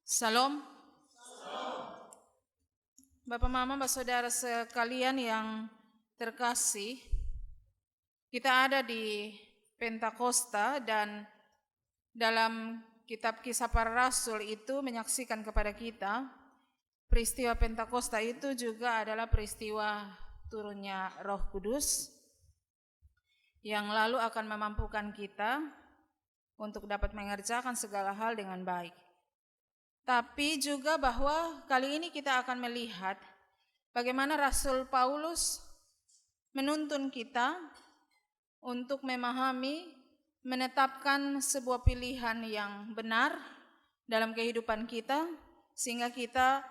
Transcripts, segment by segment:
Salam. Bapak Mama, Bapak Saudara sekalian yang terkasih, kita ada di Pentakosta dan dalam kitab Kisah Para Rasul itu menyaksikan kepada kita peristiwa Pentakosta itu juga adalah peristiwa turunnya Roh Kudus yang lalu akan memampukan kita untuk dapat mengerjakan segala hal dengan baik. Tapi juga bahwa kali ini kita akan melihat bagaimana Rasul Paulus menuntun kita untuk memahami, menetapkan sebuah pilihan yang benar dalam kehidupan kita, sehingga kita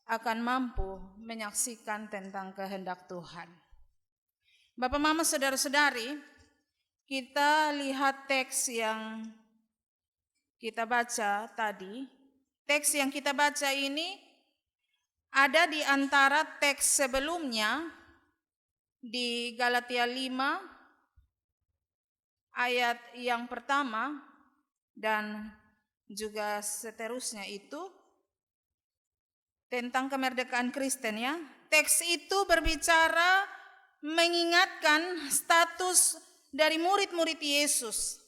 akan mampu menyaksikan tentang kehendak Tuhan. Bapak, Mama, Saudara-saudari, kita lihat teks yang kita baca tadi. Teks yang kita baca ini ada di antara teks sebelumnya di Galatia 5 ayat yang pertama dan juga seterusnya itu tentang kemerdekaan Kristen ya. Teks itu berbicara mengingatkan status dari murid-murid Yesus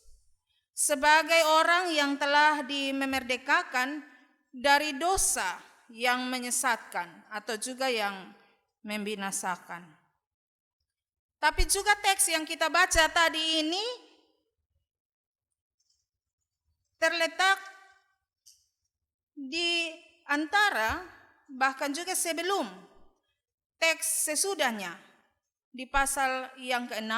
sebagai orang yang telah dimerdekakan dari dosa yang menyesatkan atau juga yang membinasakan. Tapi juga teks yang kita baca tadi ini terletak di antara bahkan juga sebelum teks sesudahnya di pasal yang ke-6,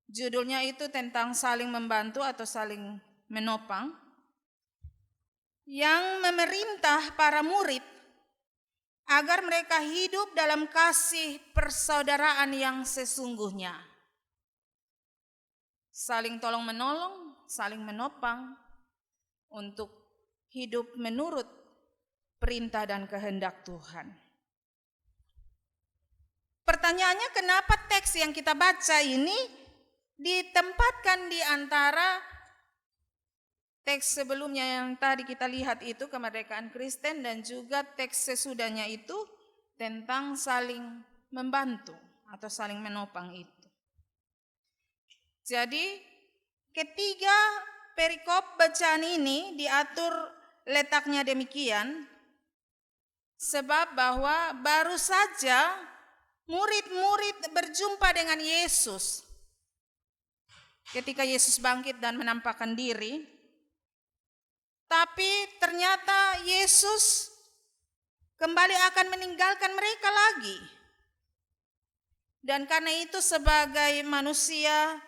judulnya itu tentang saling membantu atau saling menopang, yang memerintah para murid agar mereka hidup dalam kasih persaudaraan yang sesungguhnya. Saling tolong menolong, saling menopang untuk hidup menurut perintah dan kehendak Tuhan. Pertanyaannya, kenapa teks yang kita baca ini ditempatkan di antara teks sebelumnya yang tadi kita lihat itu kemerdekaan Kristen dan juga teks sesudahnya itu tentang saling membantu atau saling menopang itu. Jadi ketiga perikop bacaan ini diatur letaknya demikian sebab bahwa baru saja murid-murid berjumpa dengan Yesus ketika Yesus bangkit dan menampakkan diri. Tapi ternyata Yesus kembali akan meninggalkan mereka lagi. Dan karena itu sebagai manusia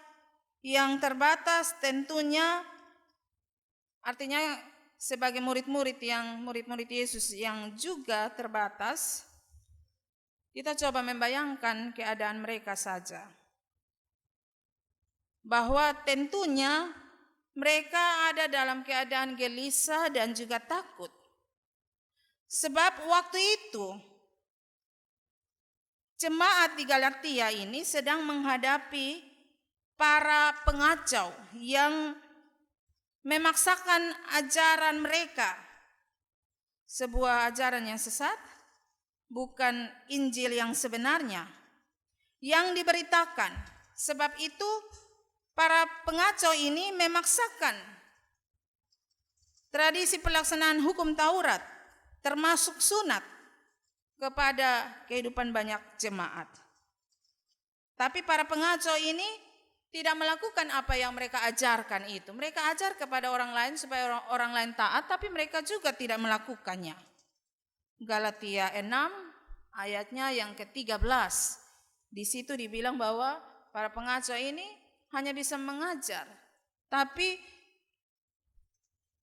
yang terbatas tentunya, artinya sebagai murid-murid Yesus yang juga terbatas, kita coba membayangkan keadaan mereka saja. Bahwa tentunya mereka ada dalam keadaan gelisah dan juga takut. Sebab waktu itu jemaat di Galatia ini sedang menghadapi para pengacau yang memaksakan ajaran mereka. Sebuah ajaran yang sesat, bukan Injil yang sebenarnya yang diberitakan. Sebab itu para pengacau ini memaksakan tradisi pelaksanaan hukum Taurat termasuk sunat kepada kehidupan banyak jemaat. Tapi para pengacau ini tidak melakukan apa yang mereka ajarkan itu. Mereka ajar kepada orang lain supaya orang lain taat, tapi mereka juga tidak melakukannya. Galatia 6 ayatnya yang ke-13. Di situ dibilang bahwa para pengacau ini hanya bisa mengajar, tapi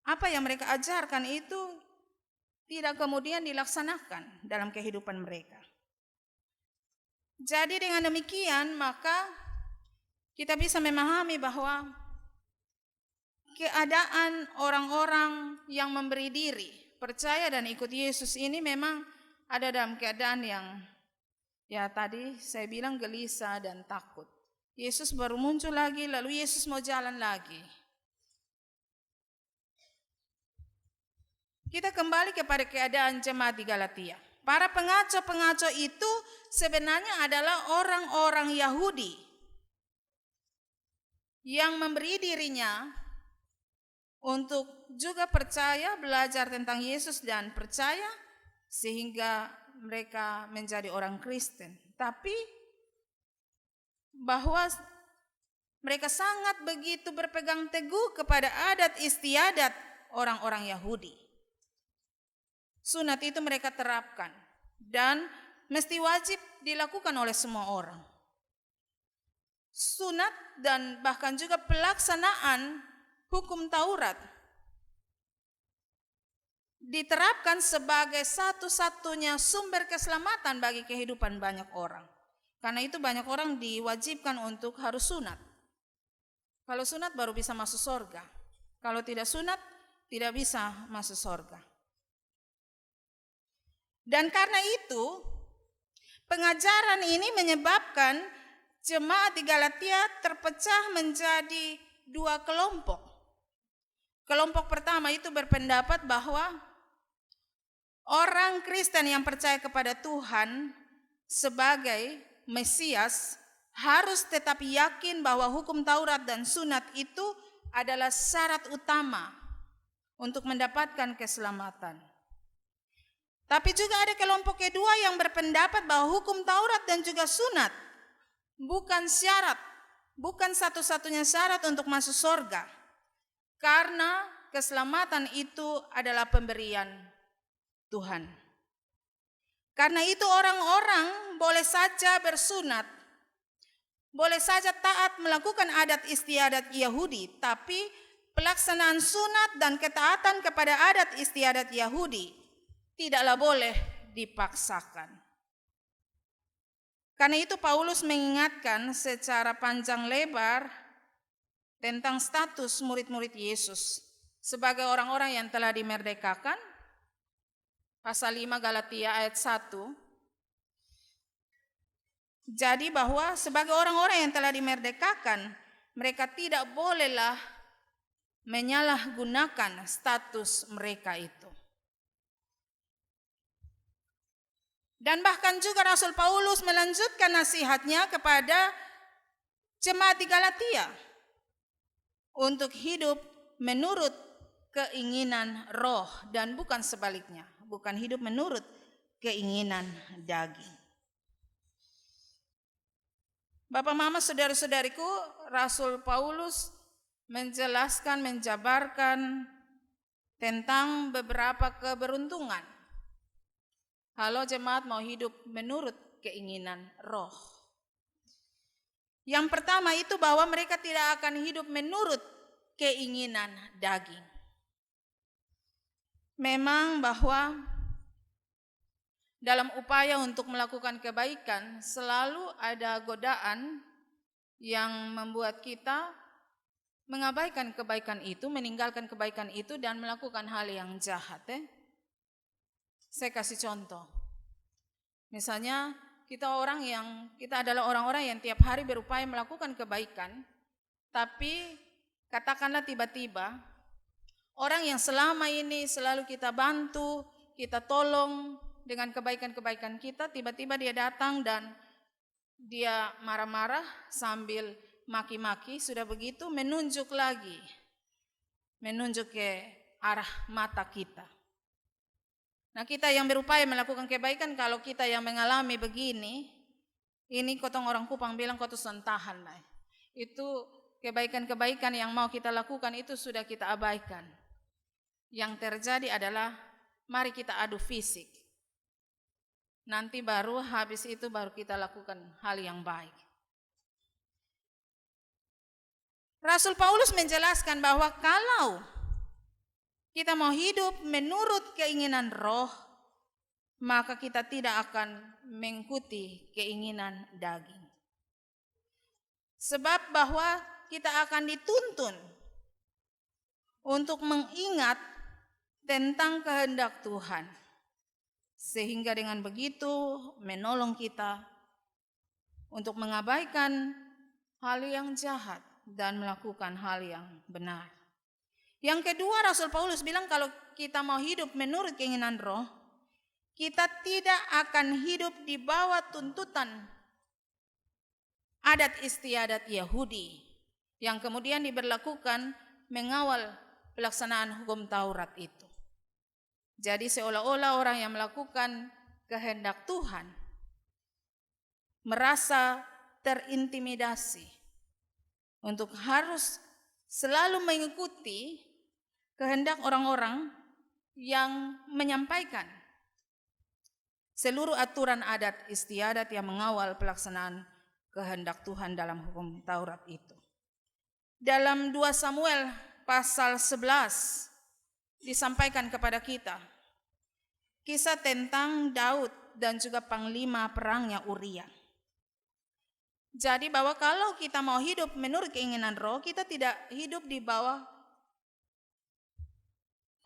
apa yang mereka ajarkan itu tidak kemudian dilaksanakan dalam kehidupan mereka. Jadi dengan demikian maka kita bisa memahami bahwa keadaan orang-orang yang memberi diri, percaya dan ikut Yesus ini memang ada dalam keadaan yang ya tadi saya bilang gelisah dan takut. Yesus baru muncul lagi, lalu Yesus mau jalan lagi. Kita kembali kepada keadaan jemaat di Galatia. Para pengaco-pengaco itu sebenarnya adalah orang-orang Yahudi yang memberi dirinya untuk juga percaya, belajar tentang Yesus dan percaya sehingga mereka menjadi orang Kristen. Tapi bahwa mereka sangat begitu berpegang teguh kepada adat istiadat orang-orang Yahudi. Sunat itu mereka terapkan dan mesti wajib dilakukan oleh semua orang. Sunat dan bahkan juga pelaksanaan hukum Taurat diterapkan sebagai satu-satunya sumber keselamatan bagi kehidupan banyak orang. Karena itu banyak orang diwajibkan untuk harus sunat. Kalau sunat baru bisa masuk surga. Kalau tidak sunat tidak bisa masuk surga. Dan karena itu pengajaran ini menyebabkan jemaat di Galatia terpecah menjadi dua kelompok. Kelompok pertama itu berpendapat bahwa orang Kristen yang percaya kepada Tuhan sebagai Mesias harus tetap yakin bahwa hukum Taurat dan sunat itu adalah syarat utama untuk mendapatkan keselamatan. Tapi juga ada kelompok kedua yang berpendapat bahwa hukum Taurat dan juga sunat bukan syarat, bukan satu-satunya syarat untuk masuk surga. Karena keselamatan itu adalah pemberian Tuhan. Karena itu orang-orang boleh saja bersunat, boleh saja taat melakukan adat istiadat Yahudi, tapi pelaksanaan sunat dan ketaatan kepada adat istiadat Yahudi tidaklah boleh dipaksakan. Karena itu Paulus mengingatkan secara panjang lebar tentang status murid-murid Yesus sebagai orang-orang yang telah dimerdekakan. Pasal 5 Galatia ayat 1. Jadi bahwa sebagai orang-orang yang telah dimerdekakan, mereka tidak bolehlah menyalahgunakan status mereka itu. Dan bahkan juga Rasul Paulus melanjutkan nasihatnya kepada jemaat di Galatia untuk hidup menurut keinginan roh dan bukan sebaliknya, bukan hidup menurut keinginan daging. Bapak, Mama, saudara-saudariku, Rasul Paulus menjelaskan, menjabarkan tentang beberapa keberuntungan kalau jemaat mau hidup menurut keinginan roh. Yang pertama itu bahwa mereka tidak akan hidup menurut keinginan daging. Memang bahwa dalam upaya untuk melakukan kebaikan selalu ada godaan yang membuat kita mengabaikan kebaikan itu, meninggalkan kebaikan itu dan melakukan hal yang jahat. Saya kasih contoh. Misalnya kita adalah orang-orang yang tiap hari berupaya melakukan kebaikan, tapi katakanlah tiba-tiba orang yang selama ini selalu kita bantu, kita tolong dengan kebaikan-kebaikan kita, tiba-tiba dia datang dan dia marah-marah sambil maki-maki, sudah begitu menunjuk ke arah mata kita. Nah, kita yang berupaya melakukan kebaikan, kalau kita yang mengalami begini, ini kotong orang Kupang bilang kotu sentahan lah. Itu kebaikan-kebaikan yang mau kita lakukan itu sudah kita abaikan. Yang terjadi adalah mari kita adu fisik. Nanti baru habis itu baru kita lakukan hal yang baik. Rasul Paulus menjelaskan bahwa kalau kita mau hidup menurut keinginan roh, maka kita tidak akan mengikuti keinginan daging. Sebab bahwa kita akan dituntun untuk mengingat tentang kehendak Tuhan. Sehingga dengan begitu menolong kita untuk mengabaikan hal yang jahat dan melakukan hal yang benar. Yang kedua, Rasul Paulus bilang kalau kita mau hidup menurut keinginan roh, kita tidak akan hidup di bawah tuntutan adat istiadat Yahudi yang kemudian diberlakukan mengawal pelaksanaan hukum Taurat itu. Jadi seolah-olah orang yang melakukan kehendak Tuhan merasa terintimidasi untuk harus selalu mengikuti kehendak orang-orang yang menyampaikan seluruh aturan adat istiadat yang mengawal pelaksanaan kehendak Tuhan dalam hukum Taurat itu. Dalam 2 Samuel pasal 11 disampaikan kepada kita kisah tentang Daud dan juga panglima perangnya Uria. Jadi bahwa kalau kita mau hidup menurut keinginan roh, kita tidak hidup di bawah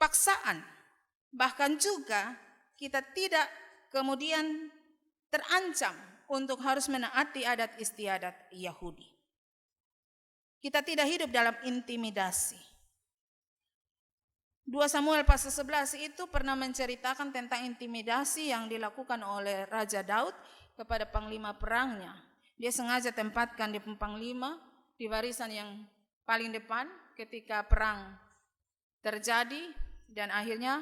paksaan. Bahkan juga kita tidak kemudian terancam untuk harus menaati adat istiadat Yahudi. Kita tidak hidup dalam intimidasi. 2 Samuel pasal 11 itu pernah menceritakan tentang intimidasi yang dilakukan oleh Raja Daud kepada panglima perangnya. Dia sengaja tempatkan di panglima di barisan yang paling depan ketika perang terjadi, dan akhirnya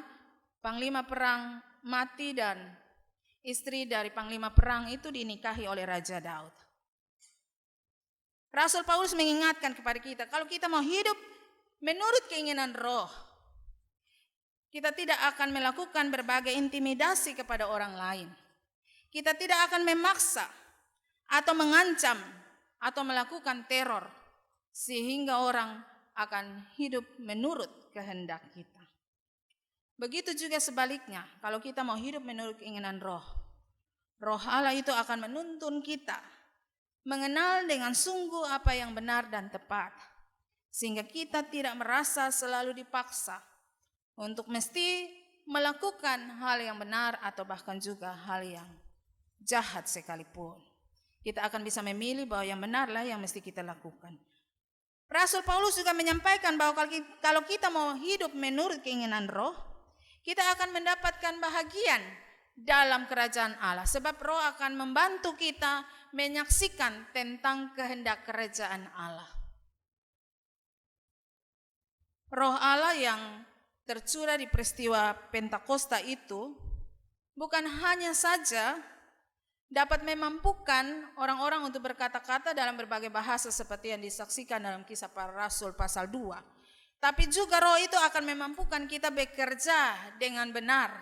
panglima perang mati dan istri dari panglima perang itu dinikahi oleh Raja Daud. Rasul Paulus mengingatkan kepada kita, kalau kita mau hidup menurut keinginan roh, kita tidak akan melakukan berbagai intimidasi kepada orang lain. Kita tidak akan memaksa atau mengancam atau melakukan teror sehingga orang akan hidup menurut kehendak kita. Begitu juga sebaliknya, kalau kita mau hidup menurut keinginan roh, Roh Allah itu akan menuntun kita mengenal dengan sungguh apa yang benar dan tepat, sehingga kita tidak merasa selalu dipaksa untuk mesti melakukan hal yang benar atau bahkan juga hal yang jahat sekalipun. Kita akan bisa memilih bahwa yang benarlah yang mesti kita lakukan. Rasul Paulus juga menyampaikan bahwa kalau kita mau hidup menurut keinginan roh, kita akan mendapatkan bahagian dalam kerajaan Allah. Sebab roh akan membantu kita menyaksikan tentang kehendak kerajaan Allah. Roh Allah yang tercurah di peristiwa Pentakosta itu bukan hanya saja dapat memampukan orang-orang untuk berkata-kata dalam berbagai bahasa seperti yang disaksikan dalam Kisah Para Rasul pasal 2. Tapi juga roh itu akan memampukan kita bekerja dengan benar,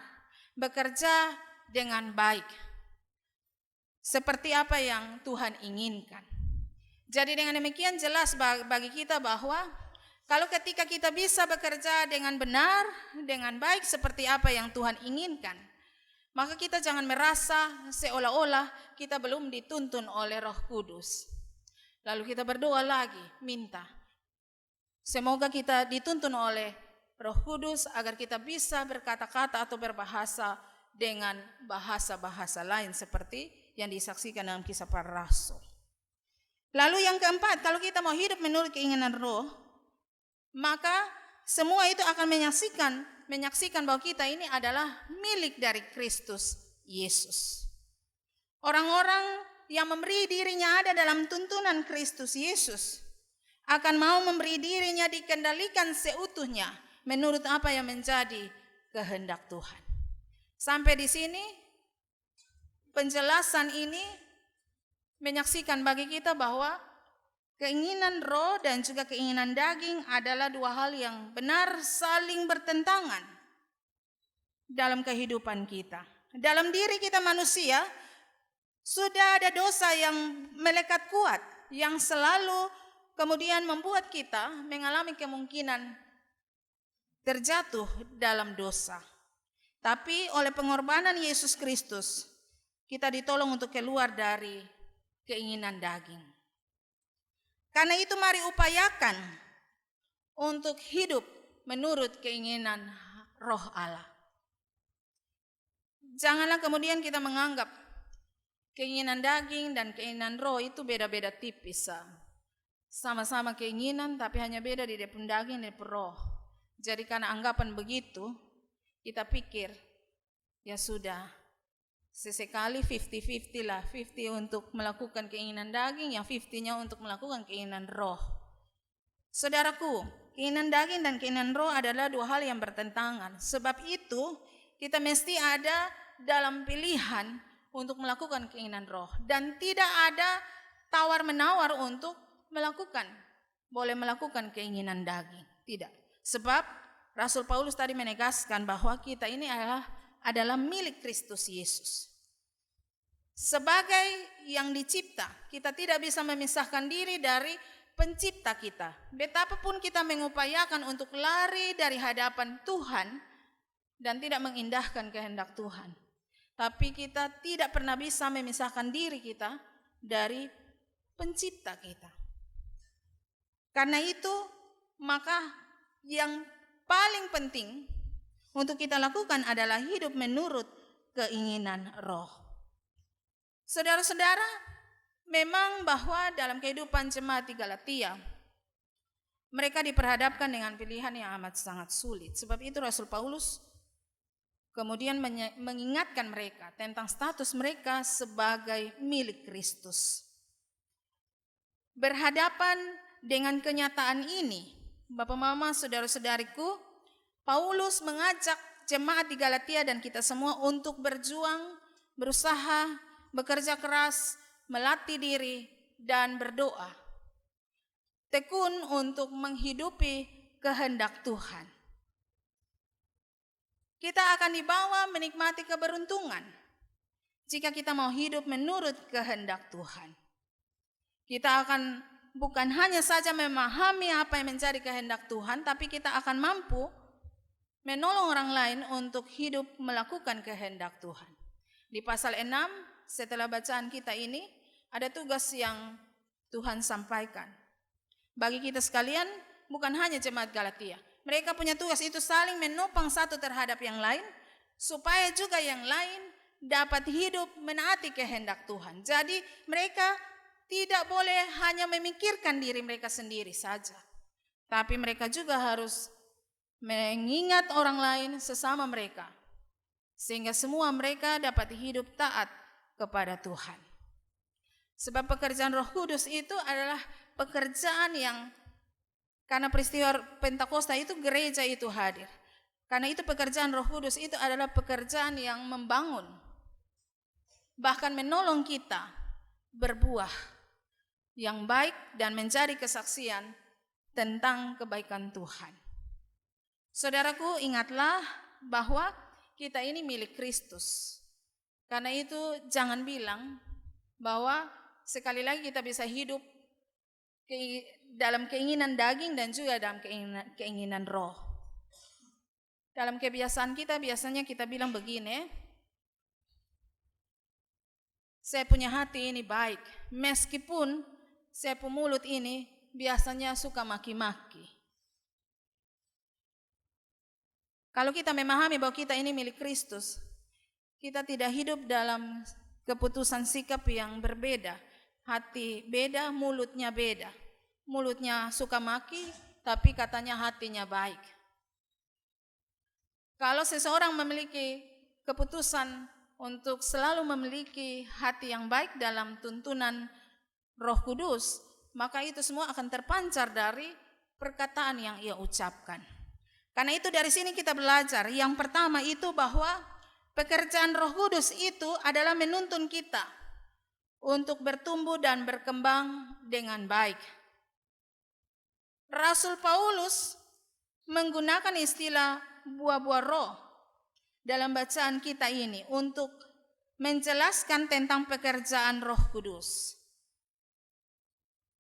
bekerja dengan baik, seperti apa yang Tuhan inginkan. Jadi dengan demikian jelas bagi kita bahwa kalau ketika kita bisa bekerja dengan benar, dengan baik seperti apa yang Tuhan inginkan, maka kita jangan merasa seolah-olah kita belum dituntun oleh Roh Kudus. Lalu kita berdoa lagi, minta semoga kita dituntun oleh Roh Kudus agar kita bisa berkata-kata atau berbahasa dengan bahasa-bahasa lain seperti yang disaksikan dalam Kisah Para Rasul. Lalu yang keempat, kalau kita mau hidup menurut keinginan roh, maka semua itu akan menyaksikan bahwa kita ini adalah milik dari Kristus Yesus. Orang-orang yang memberi dirinya ada dalam tuntunan Kristus Yesus akan mau memberi dirinya dikendalikan seutuhnya menurut apa yang menjadi kehendak Tuhan. Sampai di sini penjelasan ini menyaksikan bagi kita bahwa keinginan roh dan juga keinginan daging adalah dua hal yang benar saling bertentangan dalam kehidupan kita. Dalam diri kita manusia sudah ada dosa yang melekat kuat yang selalu kemudian membuat kita mengalami kemungkinan terjatuh dalam dosa. Tapi oleh pengorbanan Yesus Kristus kita ditolong untuk keluar dari keinginan daging. Karena itu mari upayakan untuk hidup menurut keinginan roh Allah. Janganlah kemudian kita menganggap keinginan daging dan keinginan roh itu beda-beda tipis. Sama-sama keinginan tapi hanya beda di depan daging dan roh. Jadi karena anggapan begitu, kita pikir ya sudah, sesekali 50-50 lah, 50 untuk melakukan keinginan daging, yang 50-nya untuk melakukan keinginan roh. Saudaraku, keinginan daging dan keinginan roh adalah dua hal yang bertentangan. Sebab itu kita mesti ada dalam pilihan untuk melakukan keinginan roh. Dan tidak ada tawar-menawar untuk boleh melakukan keinginan daging. Tidak. Sebab Rasul Paulus tadi menegaskan bahwa kita ini adalah milik Kristus Yesus. Sebagai yang dicipta, kita tidak bisa memisahkan diri dari pencipta kita. Betapapun kita mengupayakan untuk lari dari hadapan Tuhan dan tidak mengindahkan kehendak Tuhan, tapi kita tidak pernah bisa memisahkan diri kita dari pencipta kita. Karena itu, maka yang paling penting untuk kita lakukan adalah hidup menurut keinginan roh. Saudara-saudara, memang bahwa dalam kehidupan jemaat di Galatia, mereka diperhadapkan dengan pilihan yang amat sangat sulit. Sebab itu Rasul Paulus kemudian mengingatkan mereka tentang status mereka sebagai milik Kristus. Berhadapan dengan kenyataan ini, Bapak Mama, saudara-saudariku, Paulus mengajak jemaat di Galatia dan kita semua untuk berjuang, berusaha, bekerja keras, melatih diri, dan berdoa. Tekun untuk menghidupi kehendak Tuhan. Kita akan dibawa menikmati keberuntungan jika kita mau hidup menurut kehendak Tuhan. Kita akan bukan hanya saja memahami apa yang menjadi kehendak Tuhan, tapi kita akan mampu menolong orang lain untuk hidup melakukan kehendak Tuhan. Di pasal 6, setelah bacaan kita ini, ada tugas yang Tuhan sampaikan. Bagi kita sekalian, bukan hanya jemaat Galatia. Mereka punya tugas itu saling menopang satu terhadap yang lain, supaya juga yang lain dapat hidup menaati kehendak Tuhan. Jadi mereka tidak boleh hanya memikirkan diri mereka sendiri saja, tapi mereka juga harus mengingat orang lain sesama mereka, sehingga semua mereka dapat hidup taat kepada Tuhan. Sebab pekerjaan Roh Kudus itu adalah pekerjaan yang, karena peristiwa Pentakosta itu gereja itu hadir. Karena itu pekerjaan Roh Kudus itu adalah pekerjaan yang membangun, bahkan menolong kita berbuah yang baik dan menjadi kesaksian tentang kebaikan Tuhan. Saudaraku, ingatlah bahwa kita ini milik Kristus. Karena itu jangan bilang bahwa sekali lagi kita bisa hidup dalam keinginan daging dan juga dalam keinginan roh. Dalam kebiasaan kita biasanya kita bilang begini, saya punya hati ini baik, meskipun saya punya mulut ini biasanya suka maki-maki. Kalau kita memahami bahwa kita ini milik Kristus, kita tidak hidup dalam keputusan sikap yang berbeda. Hati beda, mulutnya beda. Mulutnya suka maki, tapi katanya hatinya baik. Kalau seseorang memiliki keputusan untuk selalu memiliki hati yang baik dalam tuntunan Roh Kudus, maka itu semua akan terpancar dari perkataan yang ia ucapkan. Karena itu dari sini kita belajar, yang pertama itu bahwa pekerjaan Roh Kudus itu adalah menuntun kita untuk bertumbuh dan berkembang dengan baik. Rasul Paulus menggunakan istilah buah-buah roh dalam bacaan kita ini untuk menjelaskan tentang pekerjaan Roh Kudus.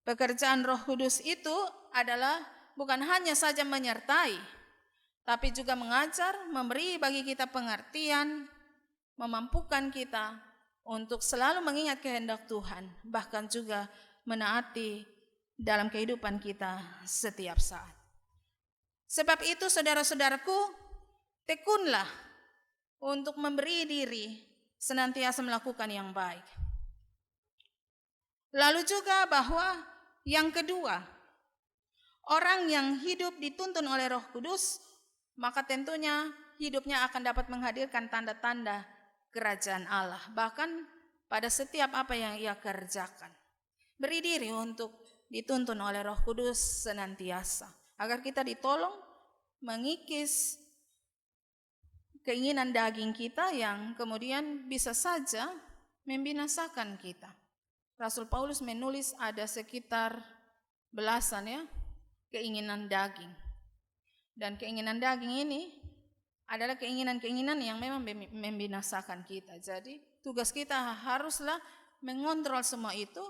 Pekerjaan Roh Kudus itu adalah bukan hanya saja menyertai, tapi juga mengajar, memberi bagi kita pengertian, memampukan kita untuk selalu mengingat kehendak Tuhan, bahkan juga menaati dalam kehidupan kita setiap saat. Sebab itu saudara-saudaraku, tekunlah untuk memberi diri senantiasa melakukan yang baik. Lalu juga bahwa yang kedua, orang yang hidup dituntun oleh Roh Kudus maka tentunya hidupnya akan dapat menghadirkan tanda-tanda kerajaan Allah, bahkan pada setiap apa yang ia kerjakan. Beri diri untuk dituntun oleh Roh Kudus senantiasa, agar kita ditolong mengikis keinginan daging kita yang kemudian bisa saja membinasakan kita. Rasul Paulus menulis ada sekitar belasan ya keinginan daging. Dan keinginan daging ini adalah keinginan-keinginan yang memang membinasakan kita. Jadi tugas kita haruslah mengontrol semua itu,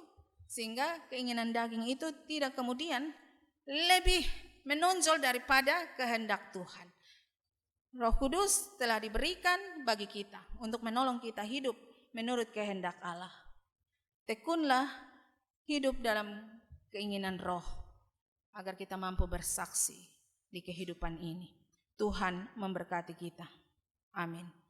sehingga keinginan daging itu tidak kemudian lebih menonjol daripada kehendak Tuhan. Roh Kudus telah diberikan bagi kita untuk menolong kita hidup menurut kehendak Allah. Tekunlah hidup dalam keinginan roh, agar kita mampu bersaksi di kehidupan ini. Tuhan memberkati kita. Amin.